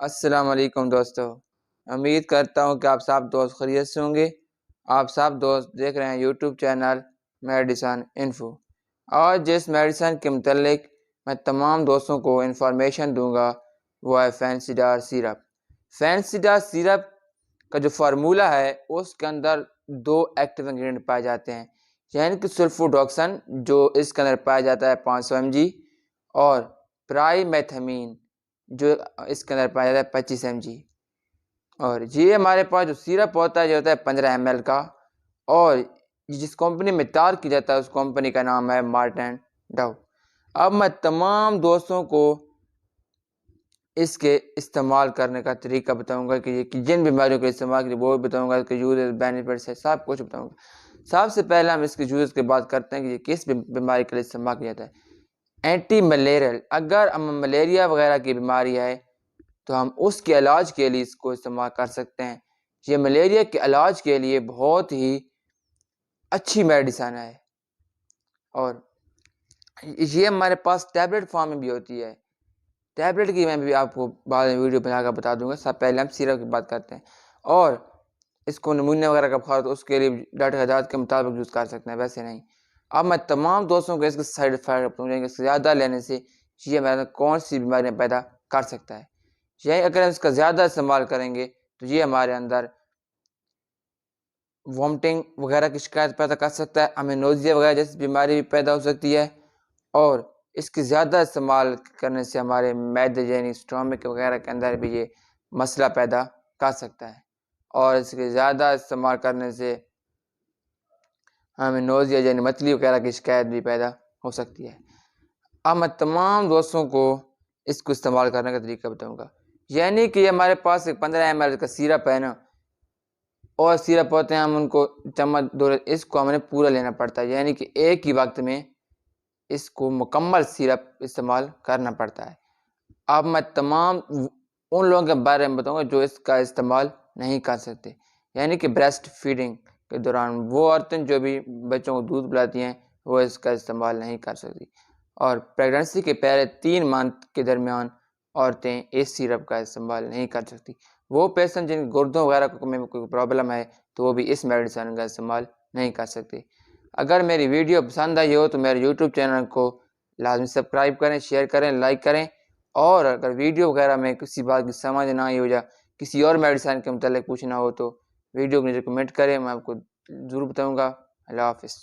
السلام علیکم دوستو، امید کرتا ہوں کہ آپ سب دوست خیریت سے ہوں گے۔ آپ سب دوست دیکھ رہے ہیں یوٹیوب چینل میڈیسن انفو۔ آج جس میڈیسن کے متعلق میں تمام دوستوں کو انفارمیشن دوں گا وہ ہے فینسیڈار سیرپ۔ فینسیڈار سیرپ کا جو فارمولہ ہے اس کے اندر 2 ایکٹیو انگریڈینٹ پائے جاتے ہیں، یعنی کہ سلفوڈوکسن جو اس کے اندر پایا جاتا ہے 500 mg، اور پرائی میتھامین جو اس کے اندر پایا جاتا ہے 25 mg۔ اور یہ ہمارے پاس جو سیرپ ہوتا ہے یہ ہوتا ہے 15 ml کا، اور جس کمپنی میں تیار کی جاتا ہے اس کمپنی کا نام ہے مارٹن ڈو۔ اب میں تمام دوستوں کو اس کے استعمال کرنے کا طریقہ بتاؤں گا کہ جن بیماریوں کے استعمال کے لیے وہ بھی بتاؤں گا، اس کے یوزز بینیفٹس ہے، سب کچھ بتاؤں گا۔ سب سے پہلے ہم اس کے یوزز کی بات کرتے ہیں کہ یہ کس بیماری کے لیے استعمال کیا جاتا ہے۔ اینٹی ملیریل، اگر ہم ملیریا وغیرہ کی بیماری ہے تو ہم اس کے علاج کے لیے اس کو استعمال کر سکتے ہیں۔ یہ ملیریا کے علاج کے لیے بہت ہی اچھی میڈیسن ہے، اور یہ ہمارے پاس ٹیبلٹ فارم میں بھی ہوتی ہے۔ ٹیبلٹ کی میں بھی آپ کو بعد میں ویڈیو بنا کر بتا دوں گا۔ سب پہلے ہم سیرپ کی بات کرتے ہیں، اور اس کو نمونہ وغیرہ کا بخار تو اس کے لیے ڈاکٹر ہدایت کے مطابق یوز کر سکتے ہیں، ویسے نہیں۔ اب میں تمام دوستوں کو اس کے سائیڈ افیکٹ بتاؤں گا کہ اس سے زیادہ لینے سے یہ ہمارے اندر کون سی بیماریاں پیدا کر سکتا ہے۔ یعنی اگر ہم اس کا زیادہ استعمال کریں گے تو یہ ہمارے اندر وامٹنگ وغیرہ کی شکایت پیدا کر سکتا ہے، ہمیں نوزیا وغیرہ جیسی بیماری بھی پیدا ہو سکتی ہے، اور اس کے زیادہ استعمال کرنے سے ہمارے معدے یعنی اسٹومک وغیرہ کے اندر بھی یہ مسئلہ پیدا کر سکتا ہے، اور اس کے زیادہ استعمال کرنے سے ہمیں نوزیا یعنی متلی وغیرہ کی شکایت بھی پیدا ہو سکتی ہے۔ اب میں تمام دوستوں کو اس کو استعمال کرنے کا طریقہ بتاؤں گا۔ یعنی کہ ہمارے پاس ایک 15 ml کا سیرپ ہے نا، اور سیرپ ہوتے ہیں، ہم ان کو چمچ دو، اس کو ہمیں پورا لینا پڑتا ہے، یعنی کہ ایک ہی وقت میں اس کو مکمل سیرپ استعمال کرنا پڑتا ہے۔ اب میں تمام ان لوگوں کے بارے میں بتاؤں گا جو اس کا استعمال نہیں کر سکتے، یعنی کہ بریسٹ فیڈنگ کے دوران وہ عورتیں جو بھی بچوں کو دودھ پلاتی ہیں وہ اس کا استعمال نہیں کر سکتی، اور پریگننسی کے پہلے 3 ماہ کے درمیان عورتیں اس سیرپ کا استعمال نہیں کر سکتی۔ وہ پیشنٹ جن گردوں وغیرہ میں کوئی پرابلم ہے تو وہ بھی اس میڈیسن کا استعمال نہیں کر سکتے۔ اگر میری ویڈیو پسند آئی ہو تو میرے یوٹیوب چینل کو لازمی سبسکرائب کریں، شیئر کریں، لائک کریں، اور اگر ویڈیو وغیرہ میں کسی بات کی سمجھ نہ آئی ہو یا کسی اور میڈیسن کے متعلق پوچھنا ہو تو ویڈیو کو نیچے کمنٹ کریں، میں آپ کو ضرور بتاؤں گا۔ اللہ حافظ۔